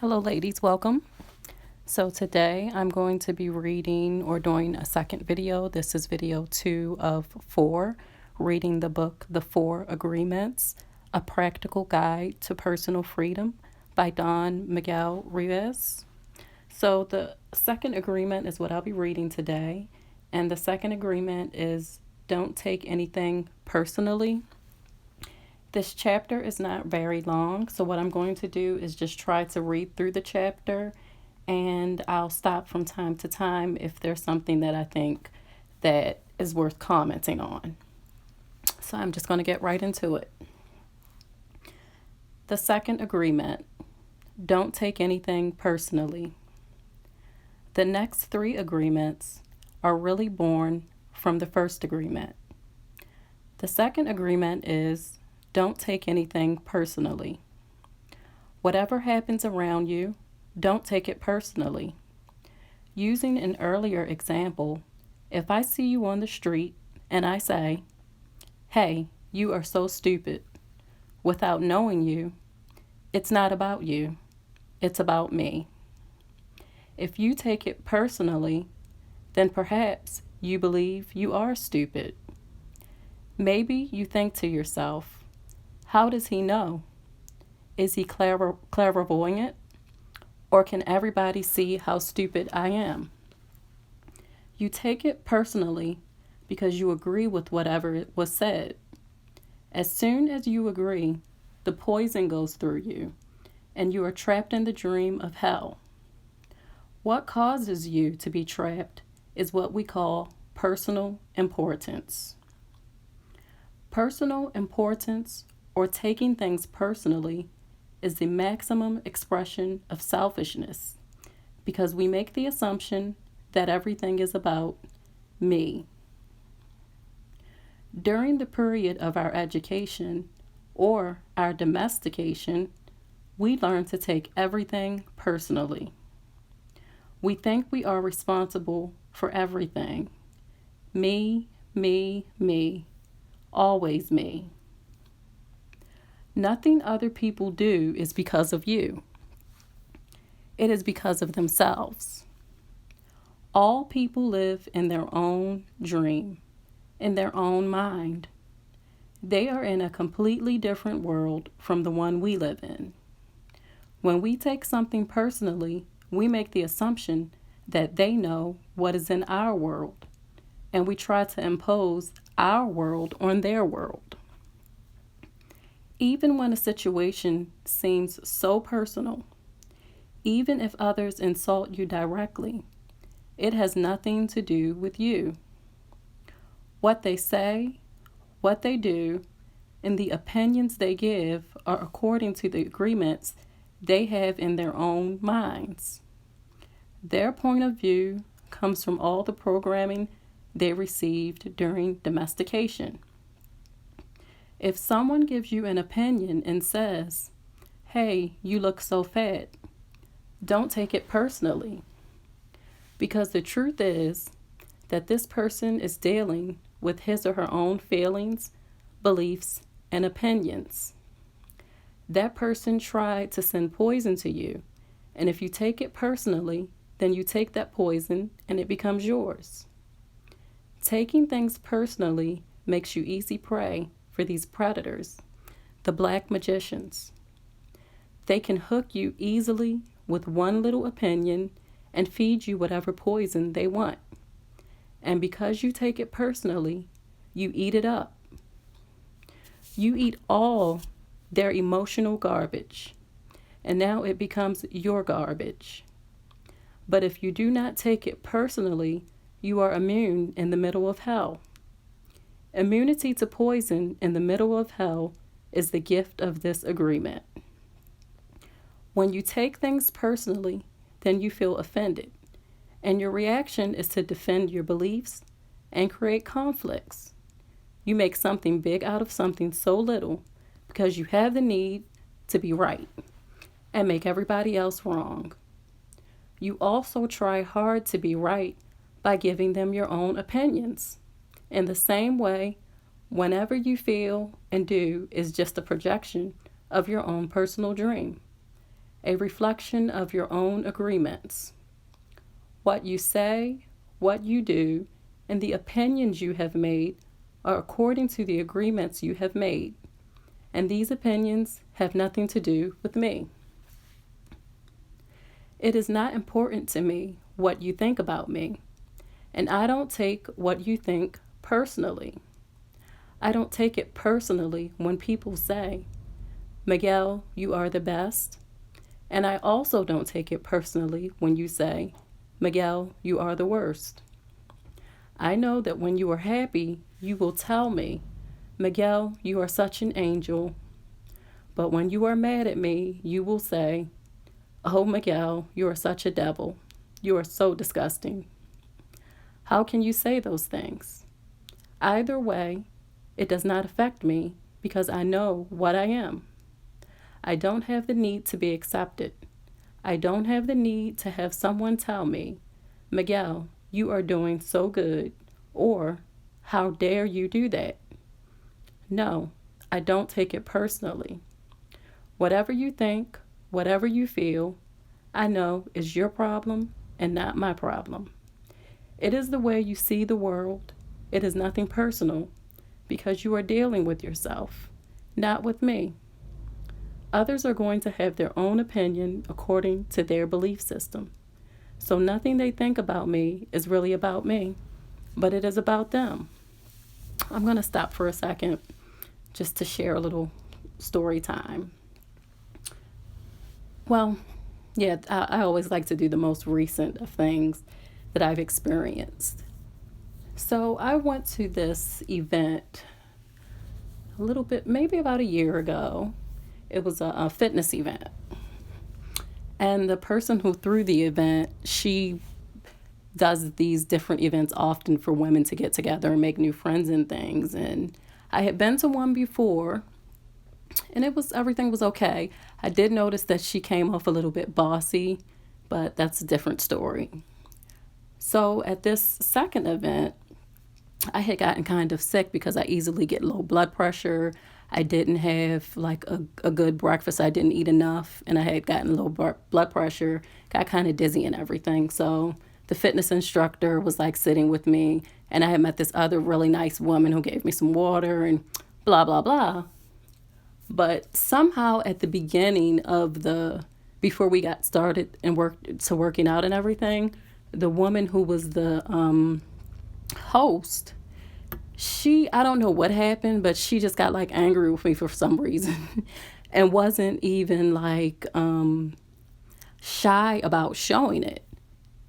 Hello, ladies, welcome. So, today I'm going to be reading or doing a second video. This is video 2 of 4, reading the book The 4 Agreements, A Practical Guide to Personal Freedom by Don Miguel Ruiz. So, the second agreement is what I'll be reading today. And the second agreement is don't take anything personally. This chapter is not very long, so what I'm going to do is just try to read through the chapter, and I'll stop from time to time if there's something that I think that is worth commenting on. So I'm just going to get right into it. The second agreement, don't take anything personally. The next 3 agreements are really born from the first agreement. The second agreement is don't take anything personally. Whatever happens around you, don't take it personally. Using an earlier example, if I see you on the street and I say, "Hey, you are so stupid," without knowing you, it's not about you, it's about me. If you take it personally, then perhaps you believe you are stupid. Maybe you think to yourself, how does he know? Is he clairvoyant? Or can everybody see how stupid I am? You take it personally because you agree with whatever was said. As soon as you agree, the poison goes through you, and you are trapped in the dream of hell. What causes you to be trapped is what we call personal importance. Personal importance, or taking things personally, is the maximum expression of selfishness because we make the assumption that everything is about me. During the period of our education or our domestication, we learn to take everything personally. We think we are responsible for everything. Me, me, me, always me. Nothing other people do is because of you. It is because of themselves. All people live in their own dream, in their own mind. They are in a completely different world from the one we live in. When we take something personally, we make the assumption that they know what is in our world, and we try to impose our world on their world. Even when a situation seems so personal, even if others insult you directly, it has nothing to do with you. What they say, what they do, and the opinions they give are according to the agreements they have in their own minds. Their point of view comes from all the programming they received during domestication. If someone gives you an opinion and says, "Hey, you look so fat," don't take it personally. Because the truth is that this person is dealing with his or her own feelings, beliefs, and opinions. That person tried to send poison to you, and if you take it personally, then you take that poison and it becomes yours. Taking things personally makes you easy prey for these predators, the black magicians. They can hook you easily with one little opinion and feed you whatever poison they want. And because you take it personally, you eat it up. You eat all their emotional garbage, and now it becomes your garbage. But if you do not take it personally, you are immune in the middle of hell. Immunity to poison in the middle of hell is the gift of this agreement. When you take things personally, then you feel offended, and your reaction is to defend your beliefs and create conflicts. You make something big out of something so little because you have the need to be right and make everybody else wrong. You also try hard to be right by giving them your own opinions. In the same way, whenever you feel and do is just a projection of your own personal dream. a reflection of your own agreements. What you say, what you do, and the opinions you have made are according to the agreements you have made, and these opinions have nothing to do with me. It is not important to me what you think about me, and I don't take what you think personally. I don't take it personally when people say, Miguel, you are the best. And I also don't take it personally when you say, Miguel, you are the worst. I know that when you are happy, you will tell me, Miguel, you are such an angel. But when you are mad at me, you will say, oh, Miguel, you are such a devil. You are so disgusting. How can you say those things? Either way, it does not affect me because I know what I am. I don't have the need to be accepted. I don't have the need to have someone tell me, Miguel, you are doing so good, or how dare you do that? No, I don't take it personally. Whatever you think, whatever you feel, I know is your problem and not my problem. It is the way you see the world. It is nothing personal because you are dealing with yourself, not with me. Others are going to have their own opinion according to their belief system. So nothing they think about me is really about me, but it is about them. I'm going to stop for a second just to share a little story time. Well, yeah, I always like to do the most recent of things that I've experienced. So I went to this event a little bit, maybe about a year ago. It was a fitness event. And the person who threw the event, she does these different events often for women to get together and make new friends and things. And I had been to one before, and everything was okay. I did notice that she came off a little bit bossy, but that's a different story. So at this second event, I had gotten kind of sick because I easily get low blood pressure. I didn't have like a good breakfast. I didn't eat enough, and I had gotten low blood pressure, got kind of dizzy and everything. So the fitness instructor was like sitting with me, and I had met this other really nice woman who gave me some water and blah, blah, blah. But somehow at the beginning of before we got started and working out and everything, the woman who was the host, I don't know what happened, but she just got like angry with me for some reason and wasn't even like shy about showing it.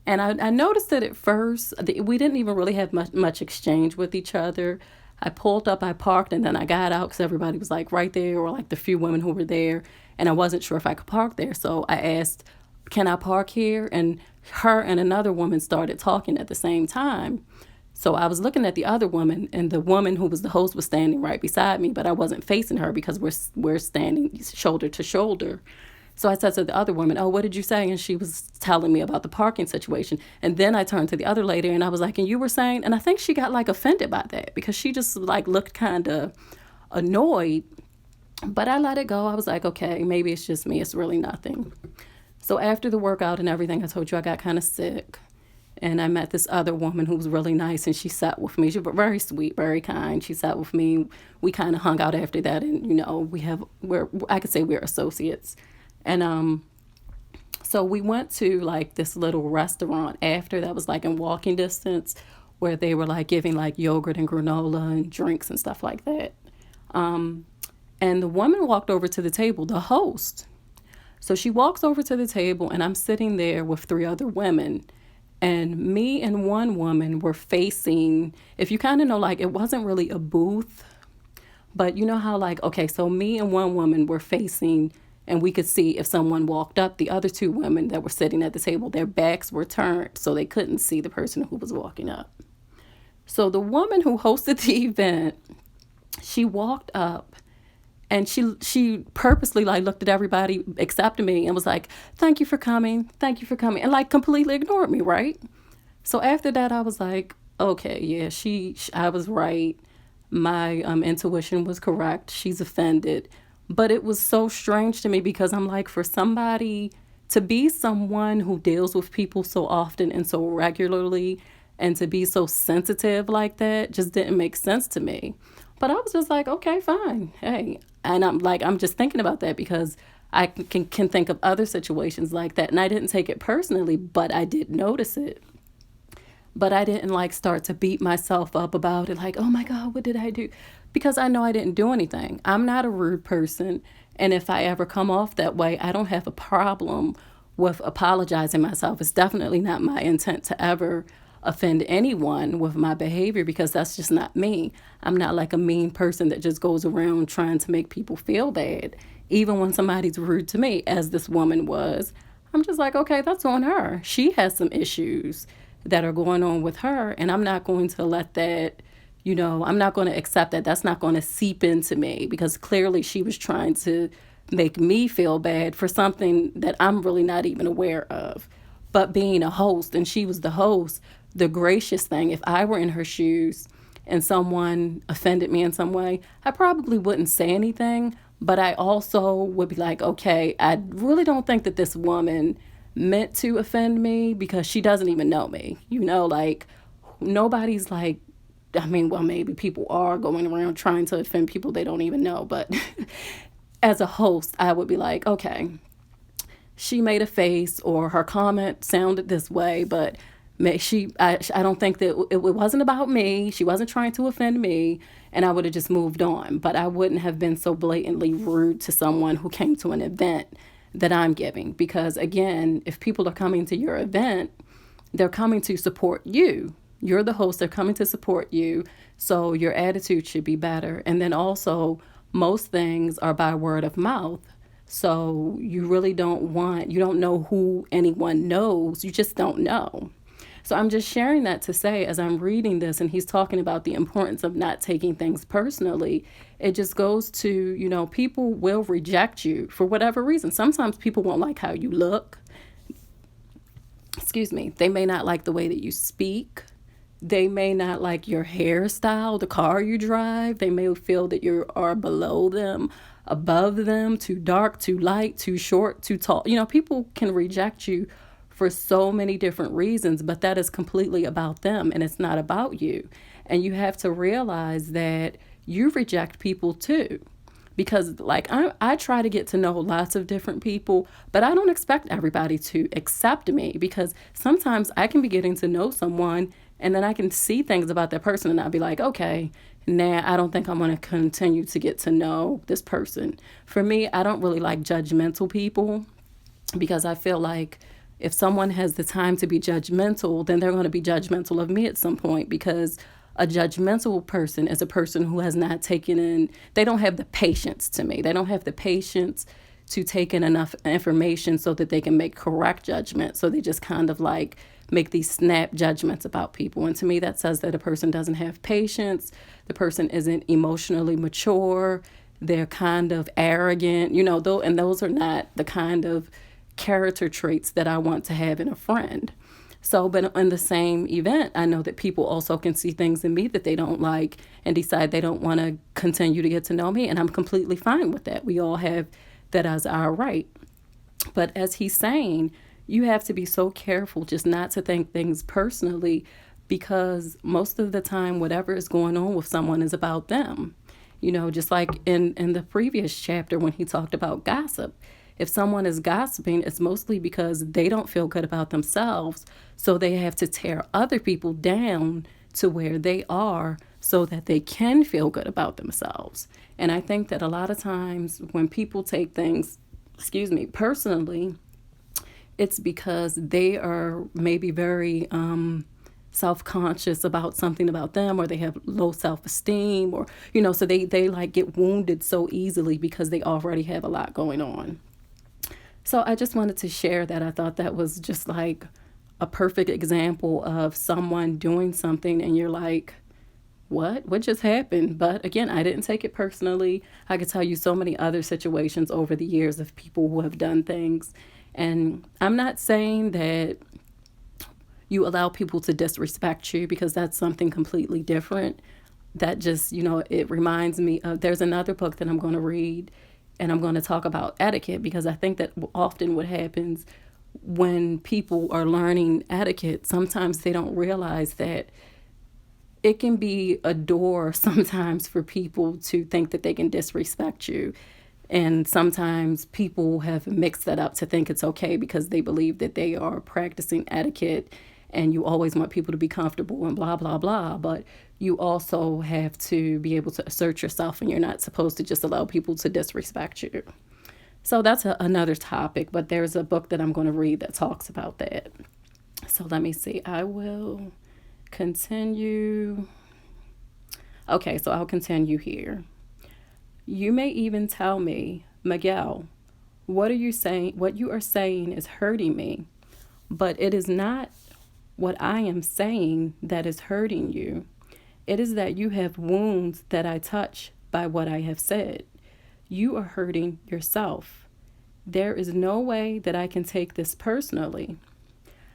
And I noticed that at first, we didn't even really have much exchange with each other. I pulled up, I parked, and then I got out because everybody was like right there, or like the few women who were there, and I wasn't sure if I could park there. So I asked, can I park here? And her and another woman started talking at the same time. So I was looking at the other woman, and the woman who was the host was standing right beside me, but I wasn't facing her because we're standing shoulder to shoulder. So I said to the other woman, oh, what did you say? And she was telling me about the parking situation. And then I turned to the other lady and I was like, and you were saying, and I think she got like offended by that because she just like looked kind of annoyed. But I let it go. I was like, okay, maybe it's just me. It's really nothing. So after the workout and everything, I told you I got kind of sick. And I met this other woman who was really nice, and she sat with me. She was very sweet, very kind. She sat with me. We kind of hung out after that, and I could say we're associates. And so we went to like this little restaurant after that was like in walking distance, where they were like giving like yogurt and granola and drinks and stuff like that. And the woman walked over to the table, the host. So she walks over to the table, and I'm sitting there with 3 other women. And me and one woman were facing, if you kind of know, like it wasn't really a booth, but you know how like, okay, so me and one woman were facing, and we could see if someone walked up. The other 2 women that were sitting at the table, their backs were turned, so they couldn't see the person who was walking up. So the woman who hosted the event, she walked up, and she purposely like looked at everybody except me and was like, thank you for coming, and like completely ignored me, right? So after that, I was like, okay, yeah, I was right. My intuition was correct. She's offended. But it was so strange to me because I'm like, for somebody to be someone who deals with people so often and so regularly and to be so sensitive like that just didn't make sense to me. But I was just like, okay, fine. Hey. And I'm just thinking about that because I can think of other situations like that. And I didn't take it personally, but I did notice it. But I didn't like start to beat myself up about it, like, oh my God, what did I do? Because I know I didn't do anything. I'm not a rude person. And if I ever come off that way, I don't have a problem with apologizing myself. It's definitely not my intent to ever offend anyone with my behavior because that's just not me. I'm not like a mean person that just goes around trying to make people feel bad. Even when somebody's rude to me, as this woman was, I'm just like, okay, that's on her. She has some issues that are going on with her, and I'm not going to let that, I'm not going to accept that. That's not going to seep into me because clearly she was trying to make me feel bad for something that I'm really not even aware of. But being a host, and she was the host, the gracious thing, if I were in her shoes and someone offended me in some way, I probably wouldn't say anything, but I also would be like, okay, I really don't think that this woman meant to offend me because she doesn't even know me. Like nobody's like, I mean, well, maybe people are going around trying to offend people they don't even know, but as a host, I would be like, okay, she made a face or her comment sounded this way, but I don't think that it wasn't about me. She wasn't trying to offend me, and I would have just moved on. But I wouldn't have been so blatantly rude to someone who came to an event that I'm giving. Because again, if people are coming to your event, they're coming to support you. You're the host, they're coming to support you. So your attitude should be better. And then also, most things are by word of mouth. So you really you don't know who anyone knows. You just don't know. So I'm just sharing that to say, as I'm reading this and he's talking about the importance of not taking things personally, it just goes to, people will reject you for whatever reason. Sometimes people won't like how you look. Excuse me. They may not like the way that you speak. They may not like your hairstyle, the car you drive. They may feel that you are below them, above them, too dark, too light, too short, too tall. People can reject you for so many different reasons, but that is completely about them and it's not about you. And you have to realize that you reject people too. Because I try to get to know lots of different people, but I don't expect everybody to accept me because sometimes I can be getting to know someone and then I can see things about that person and I'll be like, okay, nah, I don't think I'm going to continue to get to know this person. For me, I don't really like judgmental people because I feel like if someone has the time to be judgmental, then they're going to be judgmental of me at some point because a judgmental person is a person who has not taken in, they don't have the patience to me. They don't have the patience to take in enough information so that they can make correct judgment. So they just kind of like make these snap judgments about people. And to me, that says that a person doesn't have patience. The person isn't emotionally mature. They're kind of arrogant, and those are not the kind of character traits that I want to have in a friend. So, but in the same event, I know that people also can see things in me that they don't like and decide they don't want to continue to get to know me. And I'm completely fine with that. We all have that as our right. But as he's saying, you have to be so careful just not to think things personally because most of the time, whatever is going on with someone is about them. Just like in the previous chapter when he talked about gossip. If someone is gossiping, it's mostly because they don't feel good about themselves. So they have to tear other people down to where they are so that they can feel good about themselves. And I think that a lot of times when people take things, personally, it's because they are maybe very self-conscious about something about them, or they have low self-esteem, or, so they like get wounded so easily because they already have a lot going on. So I just wanted to share that. I thought that was just like a perfect example of someone doing something and you're like, what just happened? But again, I didn't take it personally. I could tell you so many other situations over the years of people who have done things. And I'm not saying that you allow people to disrespect you because that's something completely different. That just, it reminds me of, there's another book that I'm going to read. And I'm going to talk about etiquette because I think that often what happens when people are learning etiquette, sometimes they don't realize that it can be a door sometimes for people to think that they can disrespect you. And sometimes people have mixed that up to think it's okay because they believe that they are practicing etiquette and you always want people to be comfortable and blah, blah, blah. But you also have to be able to assert yourself, and you're not supposed to just allow people to disrespect you. So that's another topic, but there's a book that I'm going to read that talks about that. So let me see. I will continue. Okay, so I'll continue here. You may even tell me, Miguel, what you are saying is hurting me, but it is not what I am saying that is hurting you. It is that you have wounds that I touch by what I have said. You are hurting yourself. There is no way that I can take this personally.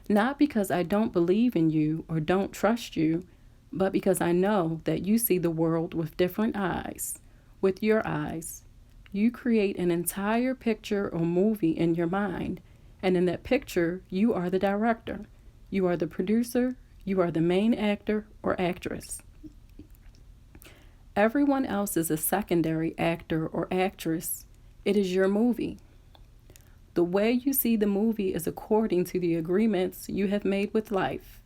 Not because I don't believe in you or don't trust you, but because I know that you see the world with different eyes. With your eyes, you create an entire picture or movie in your mind, and in that picture, you are the director. You are the producer. You are the main actor or actress. Everyone else is a secondary actor or actress. It is your movie. The way you see the movie is according to the agreements you have made with life.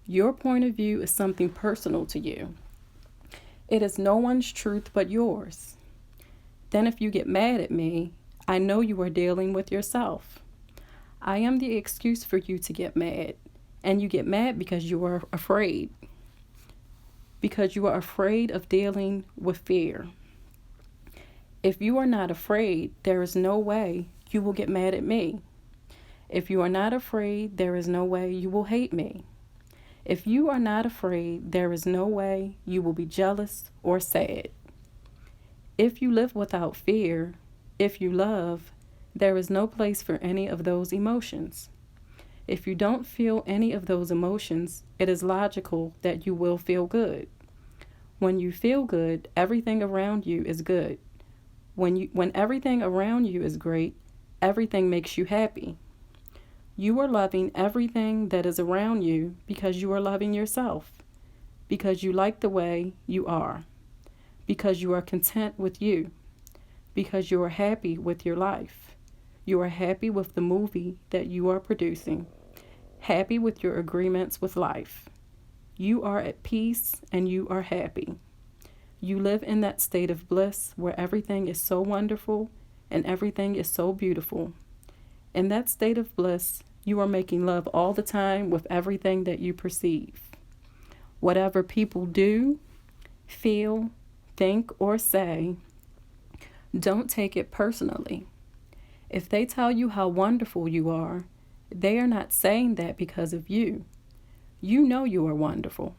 Your point of view is something personal to you. It is no one's truth but yours. Then if you get mad at me, I know you are dealing with yourself. I am the excuse for you to get mad, and you get mad because you are afraid. Because you are afraid of dealing with fear. If you are not afraid, there is no way you will get mad at me. If you are not afraid, there is no way you will hate me. If you are not afraid, there is no way you will be jealous or sad. If you live without fear, if you love, there is no place for any of those emotions. If you don't feel any of those emotions, it is logical that you will feel good. When you feel good, everything around you is good. When everything around you is great, everything makes you happy. You are loving everything that is around you because you are loving yourself, because you like the way you are, because you are content with you, because you are happy with your life. You are happy with the movie that you are producing, happy with your agreements with life. You are at peace and you are happy. You live in that state of bliss where everything is so wonderful and everything is so beautiful. In that state of bliss, you are making love all the time with everything that you perceive. Whatever people do, feel, think, or say, don't take it personally. If they tell you how wonderful you are, they are not saying that because of you. You know you are wonderful.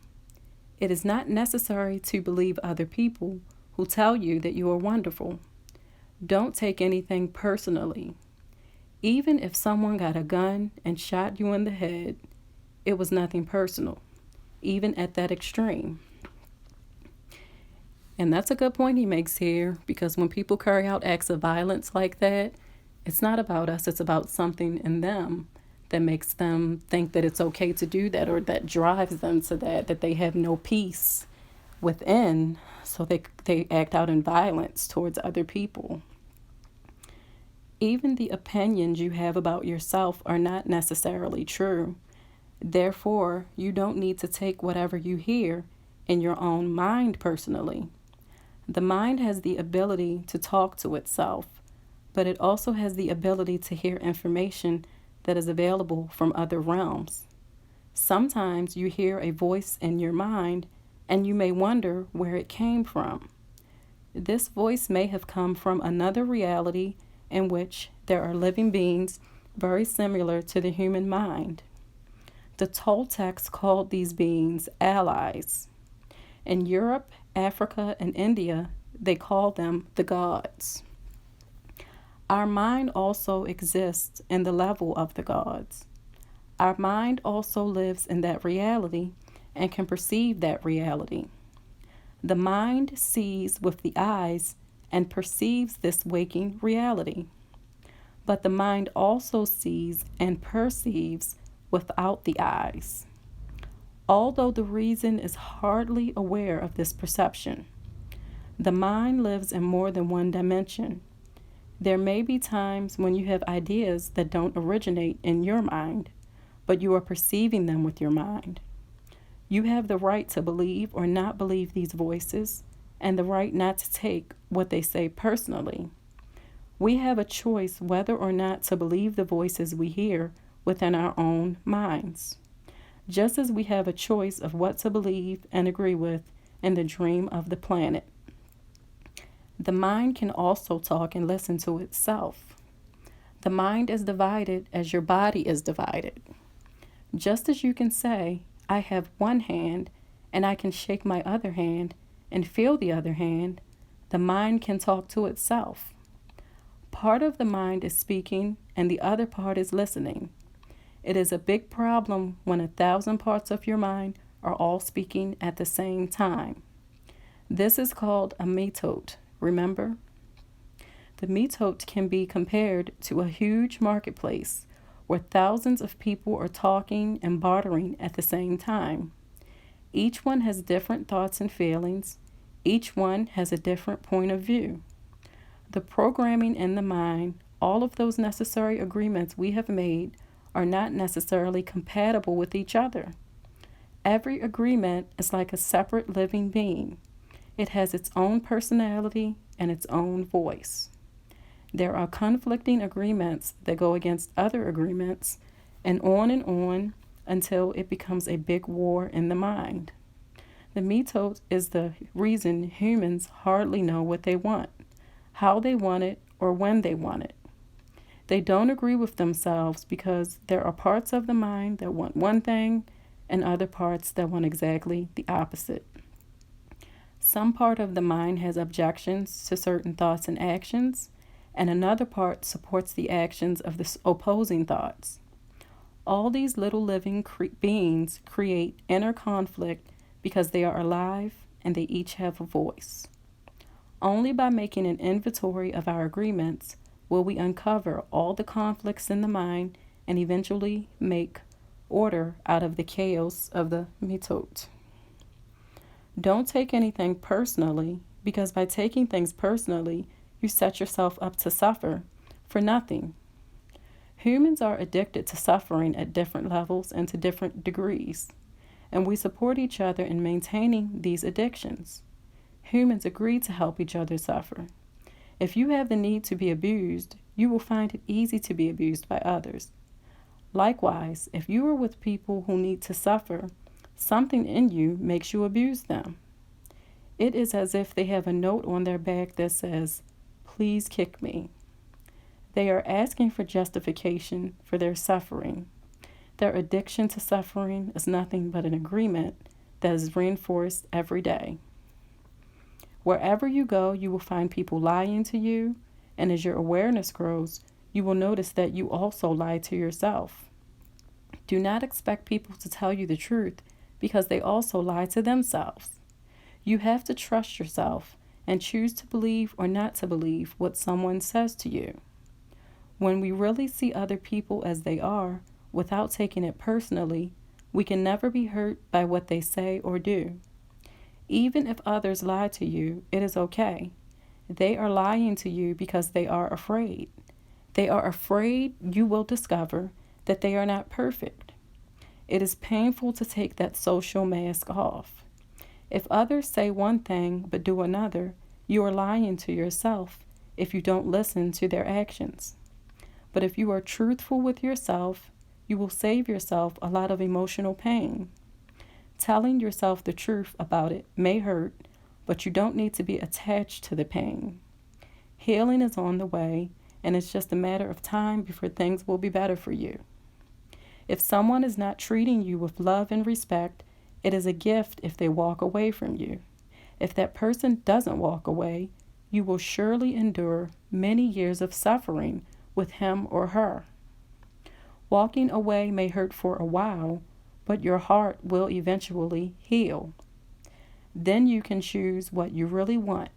It is not necessary to believe other people who tell you that you are wonderful. Don't take anything personally. Even if someone got a gun and shot you in the head, it was nothing personal, even at that extreme. And that's a good point he makes here, because when people carry out acts of violence like that, it's not about us, it's about something in them that makes them think that it's okay to do that, or that drives them to that they have no peace within, so they act out in violence towards other people. Even the opinions you have about yourself are not necessarily true. Therefore, you don't need to take whatever you hear in your own mind personally. The mind has the ability to talk to itself, but it also has the ability to hear information that is available from other realms. Sometimes you hear a voice in your mind and you may wonder where it came from. This voice may have come from another reality in which there are living beings very similar to the human mind. The Toltecs called these beings allies. In Europe, Africa, and India, they call them the gods. Our mind also exists in the level of the gods. Our mind also lives in that reality and can perceive that reality. The mind sees with the eyes and perceives this waking reality. But the mind also sees and perceives without the eyes, although the reason is hardly aware of this perception. The mind lives in more than one dimension. There may be times when you have ideas that don't originate in your mind, but you are perceiving them with your mind. You have the right to believe or not believe these voices, and the right not to take what they say personally. We have a choice whether or not to believe the voices we hear within our own minds, just as we have a choice of what to believe and agree with in the dream of the planet. The mind can also talk and listen to itself. The mind is divided as your body is divided. Just as you can say, I have one hand and I can shake my other hand and feel the other hand, the mind can talk to itself. Part of the mind is speaking and the other part is listening. It is a big problem when 1,000 parts of your mind are all speaking at the same time. This is called a metote, remember? The metote can be compared to a huge marketplace where thousands of people are talking and bartering at the same time. Each one has different thoughts and feelings. Each one has a different point of view. The programming in the mind, all of those necessary agreements we have made, are not necessarily compatible with each other. Every agreement is like a separate living being. It has its own personality and its own voice. There are conflicting agreements that go against other agreements, and on until it becomes a big war in the mind. The metote is the reason humans hardly know what they want, how they want it, or when they want it. They don't agree with themselves because there are parts of the mind that want one thing and other parts that want exactly the opposite. Some part of the mind has objections to certain thoughts and actions, and another part supports the actions of the opposing thoughts. All these little living beings create inner conflict because they are alive and they each have a voice. Only by making an inventory of our agreements will we uncover all the conflicts in the mind and eventually make order out of the chaos of the metote. Don't take anything personally, because by taking things personally, you set yourself up to suffer for nothing. Humans are addicted to suffering at different levels and to different degrees, and we support each other in maintaining these addictions. Humans agree to help each other suffer. If you have the need to be abused, you will find it easy to be abused by others. Likewise, if you are with people who need to suffer, something in you makes you abuse them. It is as if they have a note on their back that says, "Please kick me." They are asking for justification for their suffering. Their addiction to suffering is nothing but an agreement that is reinforced every day. Wherever you go, you will find people lying to you, and as your awareness grows, you will notice that you also lie to yourself. Do not expect people to tell you the truth because they also lie to themselves. You have to trust yourself and choose to believe or not to believe what someone says to you. When we really see other people as they are, without taking it personally, we can never be hurt by what they say or do. Even if others lie to you, it is okay. They are lying to you because they are afraid. They are afraid you will discover that they are not perfect. It is painful to take that social mask off. If others say one thing but do another, you are lying to yourself if you don't listen to their actions. But if you are truthful with yourself, you will save yourself a lot of emotional pain. Telling yourself the truth about it may hurt, but you don't need to be attached to the pain. Healing is on the way, and it's just a matter of time before things will be better for you. If someone is not treating you with love and respect, it is a gift if they walk away from you. If that person doesn't walk away, you will surely endure many years of suffering with him or her. Walking away may hurt for a while, but your heart will eventually heal. Then you can choose what you really want.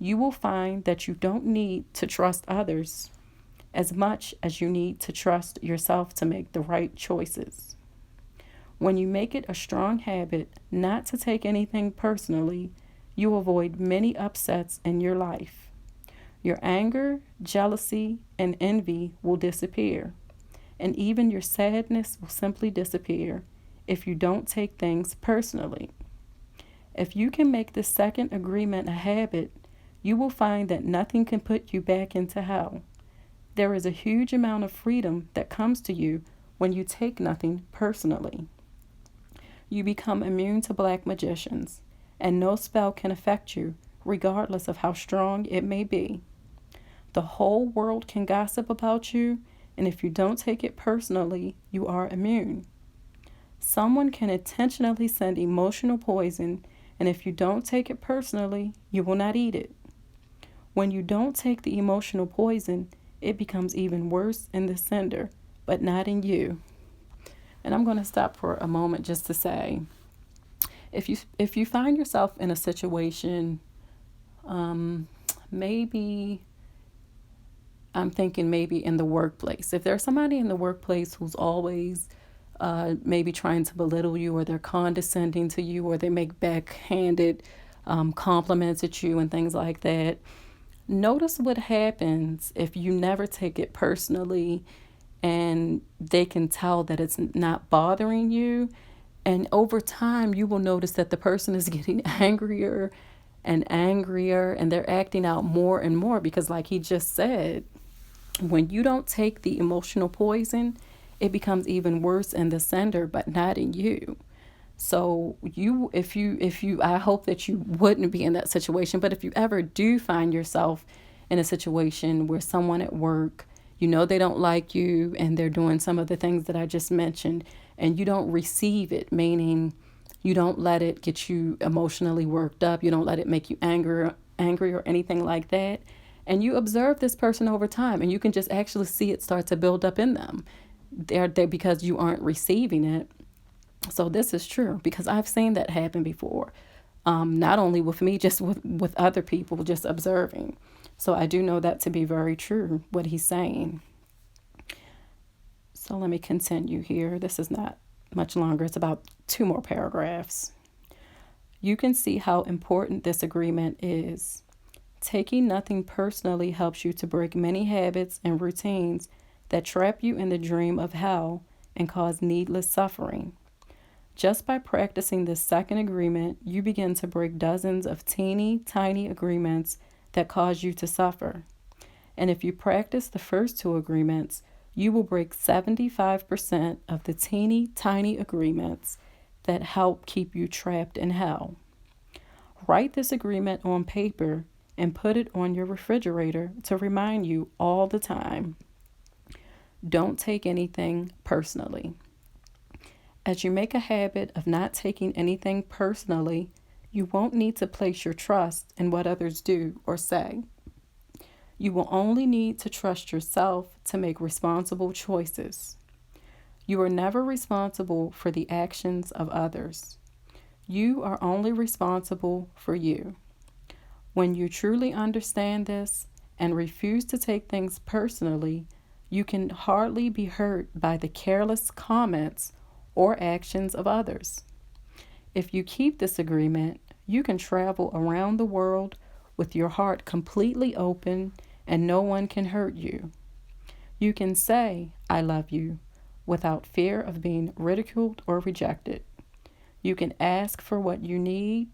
you will find that you don't need to trust others as much as you need to trust yourself to make the right choices. When you make it a strong habit not to take anything personally, you avoid many upsets in your life. Your anger, jealousy, and envy will disappear, and even your sadness will simply disappear if you don't take things personally. If you can make this second agreement a habit, you will find that nothing can put you back into hell. There is a huge amount of freedom that comes to you when you take nothing personally. You become immune to black magicians, and no spell can affect you, regardless of how strong it may be. The whole world can gossip about you, and if you don't take it personally, you are immune. Someone can intentionally send emotional poison, and if you don't take it personally, you will not eat it. When you don't take the emotional poison, it becomes even worse in the sender, but not in you. And I'm going to stop for a moment just to say, if you find yourself in a situation, maybe I'm thinking maybe in the workplace. If there's somebody in the workplace who's always maybe trying to belittle you, or they're condescending to you, or they make backhanded compliments at you and things like that, notice what happens if you never take it personally and they can tell that it's not bothering you. And over time, you will notice that the person is getting angrier and angrier, and they're acting out more and more because, like he just said, when you don't take the emotional poison, it becomes even worse in the sender, but not in you. So if you, I hope that you wouldn't be in that situation. But if you ever do find yourself in a situation where someone at work, you know, they don't like you and they're doing some of the things that I just mentioned, and you don't receive it, meaning you don't let it get you emotionally worked up, you don't let it make you angry or anything like that, and you observe this person over time, and you can just actually see it start to build up in them. They're because you aren't receiving it. So this is true because I've seen that happen before. Not only with me, just with other people, just observing. So I do know that to be very true, what he's saying. So let me continue here. This is not much longer. It's about 2 more paragraphs. You can see how important this agreement is. Taking nothing personally helps you to break many habits and routines that trap you in the dream of hell and cause needless suffering. Just by practicing this second agreement, you begin to break dozens of teeny tiny agreements that cause you to suffer. And if you practice the first 2 agreements, you will break 75% of the teeny tiny agreements that help keep you trapped in hell. Write this agreement on paper and put it on your refrigerator to remind you all the time. Don't take anything personally. As you make a habit of not taking anything personally, you won't need to place your trust in what others do or say. You will only need to trust yourself to make responsible choices. You are never responsible for the actions of others. You are only responsible for you. When you truly understand this and refuse to take things personally, you can hardly be hurt by the careless comments or actions of others. If you keep this agreement, you can travel around the world with your heart completely open and no one can hurt you. You can say, "I love you," without fear of being ridiculed or rejected. You can ask for what you need.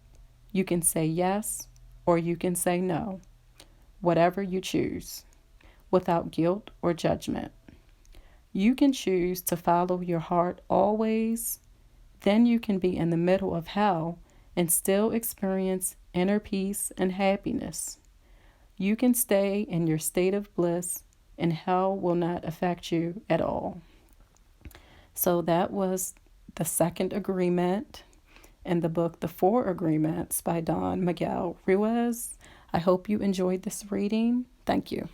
You can say yes or you can say no, whatever you choose, without guilt or judgment. You can choose to follow your heart always. Then you can be in the middle of hell and still experience inner peace and happiness. You can stay in your state of bliss and hell will not affect you at all. So that was the second agreement in the book, The 4 Agreements by Don Miguel Ruiz. I hope you enjoyed this reading. Thank you.